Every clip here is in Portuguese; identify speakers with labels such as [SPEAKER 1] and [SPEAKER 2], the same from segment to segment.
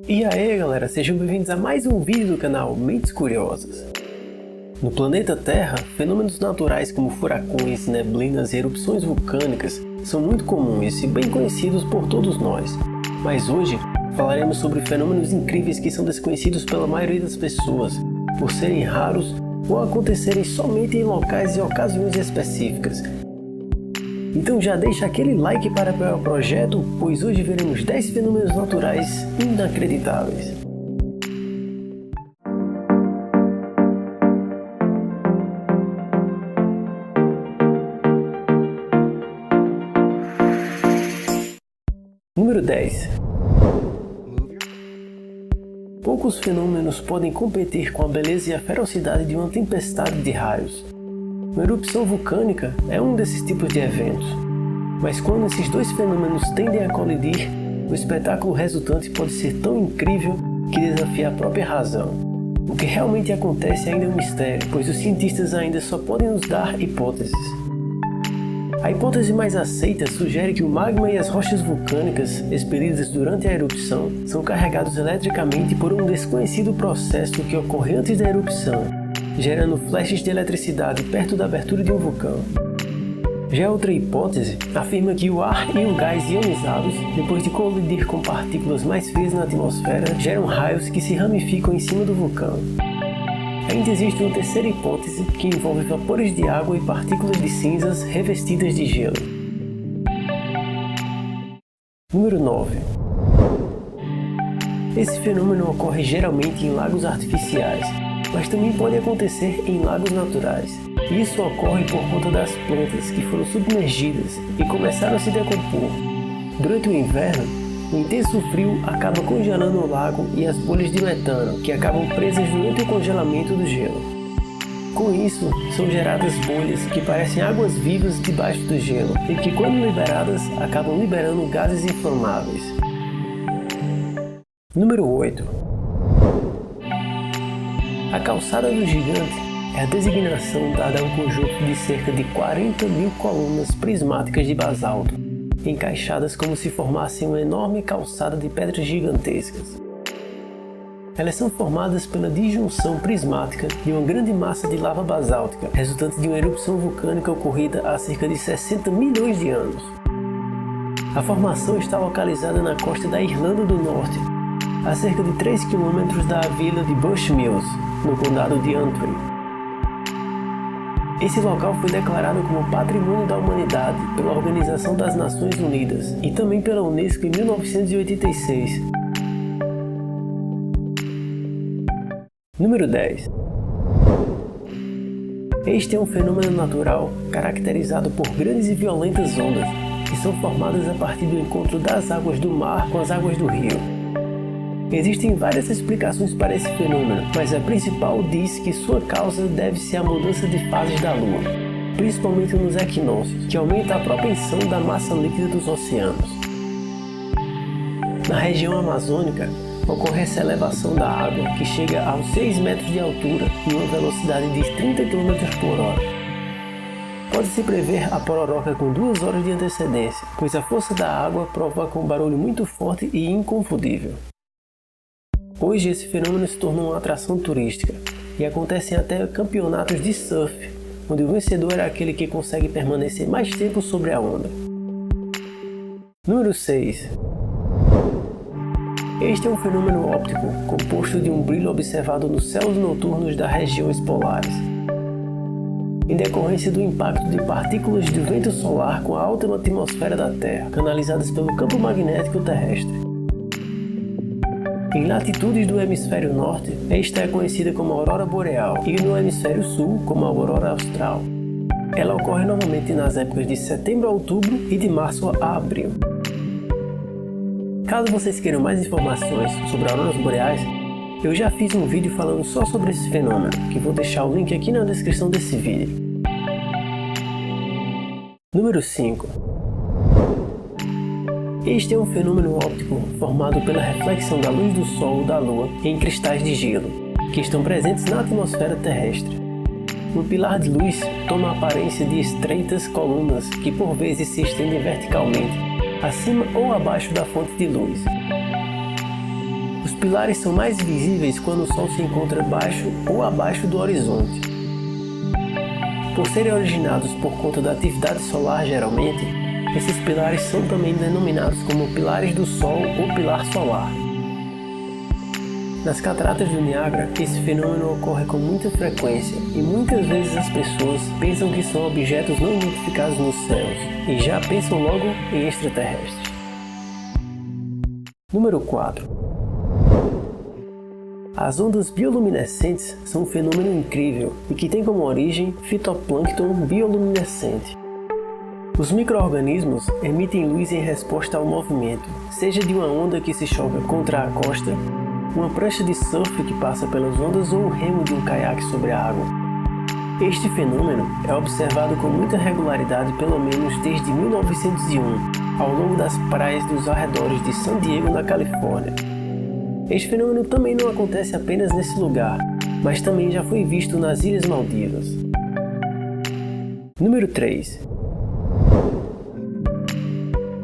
[SPEAKER 1] E aí galera, sejam bem-vindos a mais um vídeo do canal Mentes Curiosas. No planeta Terra, fenômenos naturais como furacões, neblinas e erupções vulcânicas são muito comuns e bem conhecidos por todos nós. Mas hoje falaremos sobre fenômenos incríveis que são desconhecidos pela maioria das pessoas, por serem raros ou acontecerem somente em locais e ocasiões específicas. Então já deixa aquele like para apoiar o projeto, pois hoje veremos 10 fenômenos naturais inacreditáveis. Número 10. Poucos fenômenos podem competir com a beleza e a ferocidade de uma tempestade de raios. Uma erupção vulcânica é um desses tipos de eventos, mas quando esses dois fenômenos tendem a colidir, o espetáculo resultante pode ser tão incrível que desafia a própria razão. O que realmente acontece ainda é um mistério, pois os cientistas ainda só podem nos dar hipóteses. A hipótese mais aceita sugere que o magma e as rochas vulcânicas expelidas durante a erupção são carregados eletricamente por um desconhecido processo que ocorre antes da erupção, gerando flashes de eletricidade perto da abertura de um vulcão. Já outra hipótese afirma que o ar e o gás ionizados, depois de colidir com partículas mais frias na atmosfera, geram raios que se ramificam em cima do vulcão. Ainda existe uma terceira hipótese que envolve vapores de água e partículas de cinzas revestidas de gelo. Número 9. Esse fenômeno ocorre geralmente em lagos artificiais, mas também pode acontecer em lagos naturais. Isso ocorre por conta das plantas que foram submergidas e começaram a se decompor. Durante o inverno, o intenso frio acaba congelando o lago e as bolhas de metano, que acabam presas durante o congelamento do gelo. Com isso, são geradas bolhas que parecem águas vivas debaixo do gelo e que, quando liberadas, acabam liberando gases inflamáveis. Número 8. A calçada do gigante é a designação dada a um conjunto de cerca de 40 mil colunas prismáticas de basalto, encaixadas como se formassem uma enorme calçada de pedras gigantescas. Elas são formadas pela disjunção prismática de uma grande massa de lava basáltica, resultante de uma erupção vulcânica ocorrida há cerca de 60 milhões de anos. A formação está localizada na costa da Irlanda do Norte, a cerca de 3 km da vila de Bushmills, no condado de Antrim. Esse local foi declarado como Patrimônio da Humanidade pela Organização das Nações Unidas e também pela Unesco em 1986. Número 10. Este é um fenômeno natural caracterizado por grandes e violentas ondas que são formadas a partir do encontro das águas do mar com as águas do rio. Existem várias explicações para esse fenômeno, mas a principal diz que sua causa deve-se à mudança de fases da Lua, principalmente nos equinócios, que aumenta a propensão da massa líquida dos oceanos. Na região amazônica, ocorre essa elevação da água que chega aos 6 metros de altura e uma velocidade de 30 km por hora. Pode-se prever a pororoca com 2 horas de antecedência, pois a força da água provoca um barulho muito forte e inconfundível. Hoje esse fenômeno se tornou uma atração turística e acontecem até campeonatos de surf, onde o vencedor é aquele que consegue permanecer mais tempo sobre a onda. Número 6. Este é um fenômeno óptico composto de um brilho observado nos céus noturnos das regiões polares, em decorrência do impacto de partículas de vento solar com a alta atmosfera da Terra, canalizadas pelo campo magnético terrestre. Em latitudes do hemisfério norte, esta é conhecida como aurora boreal e no hemisfério sul como aurora austral. Ela ocorre normalmente nas épocas de setembro a outubro e de março a abril. Caso vocês queiram mais informações sobre auroras boreais, eu já fiz um vídeo falando só sobre esse fenômeno, que vou deixar o link aqui na descrição desse vídeo. Número 5. Este é um fenômeno óptico formado pela reflexão da luz do Sol ou da Lua em cristais de gelo, que estão presentes na atmosfera terrestre. Um pilar de luz toma a aparência de estreitas colunas que por vezes se estendem verticalmente, acima ou abaixo da fonte de luz. Os pilares são mais visíveis quando o Sol se encontra abaixo ou abaixo do horizonte. Por serem originados por conta da atividade solar geralmente, esses pilares são também denominados como pilares do Sol ou pilar solar. Nas cataratas do Niágara, esse fenômeno ocorre com muita frequência e muitas vezes as pessoas pensam que são objetos não identificados nos céus e já pensam logo em extraterrestres. Número 4. As ondas bioluminescentes são um fenômeno incrível e que tem como origem fitoplâncton bioluminescente. Os micro-organismos emitem luz em resposta ao movimento, seja de uma onda que se choca contra a costa, uma prancha de surf que passa pelas ondas ou o remo de um caiaque sobre a água. Este fenômeno é observado com muita regularidade pelo menos desde 1901, ao longo das praias dos arredores de San Diego, na Califórnia. Este fenômeno também não acontece apenas nesse lugar, mas também já foi visto nas Ilhas Maldivas. Número 3.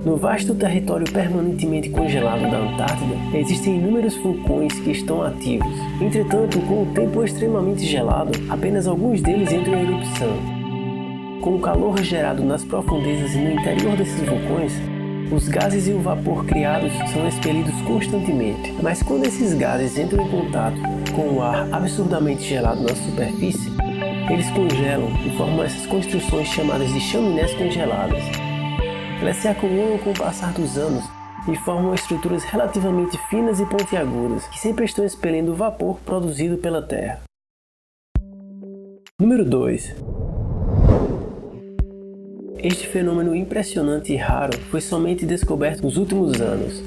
[SPEAKER 1] No vasto território permanentemente congelado da Antártida, existem inúmeros vulcões que estão ativos. Entretanto, com o tempo extremamente gelado, apenas alguns deles entram em erupção. Com o calor gerado nas profundezas e no interior desses vulcões, os gases e o vapor criados são expelidos constantemente. Mas quando esses gases entram em contato com o ar absurdamente gelado na superfície, eles congelam e formam essas construções chamadas de chaminés congeladas. Elas se acumulam com o passar dos anos e formam estruturas relativamente finas e pontiagudas, que sempre estão expelindo o vapor produzido pela Terra. Número 2. Este fenômeno impressionante e raro foi somente descoberto nos últimos anos.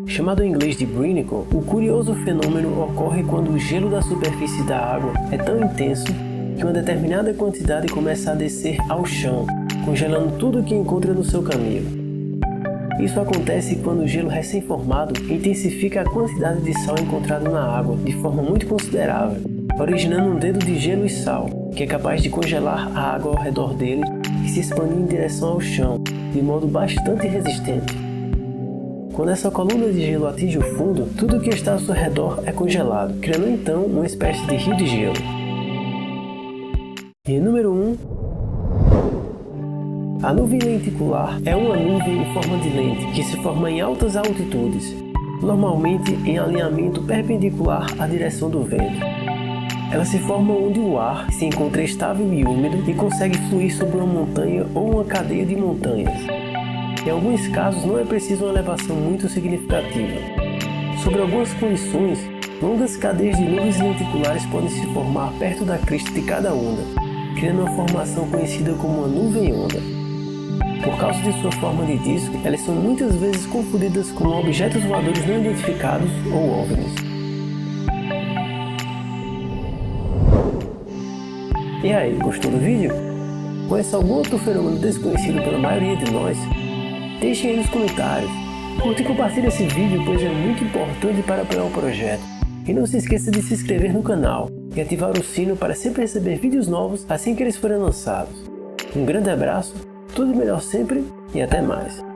[SPEAKER 1] Chamado em inglês de Brinicle, o curioso fenômeno ocorre quando o gelo da superfície da água é tão intenso que uma determinada quantidade começa a descer ao chão, congelando tudo o que encontra no seu caminho. Isso acontece quando o gelo recém-formado intensifica a quantidade de sal encontrado na água de forma muito considerável, originando um dedo de gelo e sal, que é capaz de congelar a água ao redor dele e se expandir em direção ao chão, de modo bastante resistente. Quando essa coluna de gelo atinge o fundo, tudo o que está ao seu redor é congelado, criando então uma espécie de rio de gelo. E número 1. A nuvem lenticular é uma nuvem em forma de lente que se forma em altas altitudes, normalmente em alinhamento perpendicular à direção do vento. Ela se forma onde o ar se encontra estável e úmido e consegue fluir sobre uma montanha ou uma cadeia de montanhas. Em alguns casos não é preciso uma elevação muito significativa. Sob algumas condições, longas cadeias de nuvens lenticulares podem se formar perto da crista de cada onda, criando uma formação conhecida como uma nuvem-onda. Por causa de sua forma de disco, elas são muitas vezes confundidas com objetos voadores não identificados ou OVNIs. E aí, gostou do vídeo? Conhece algum outro fenômeno desconhecido pela maioria de nós? Deixem aí nos comentários. Curte e compartilhe esse vídeo, pois é muito importante para apoiar o projeto. E não se esqueça de se inscrever no canal e ativar o sino para sempre receber vídeos novos assim que eles forem lançados. Um grande abraço, tudo de melhor sempre e até mais.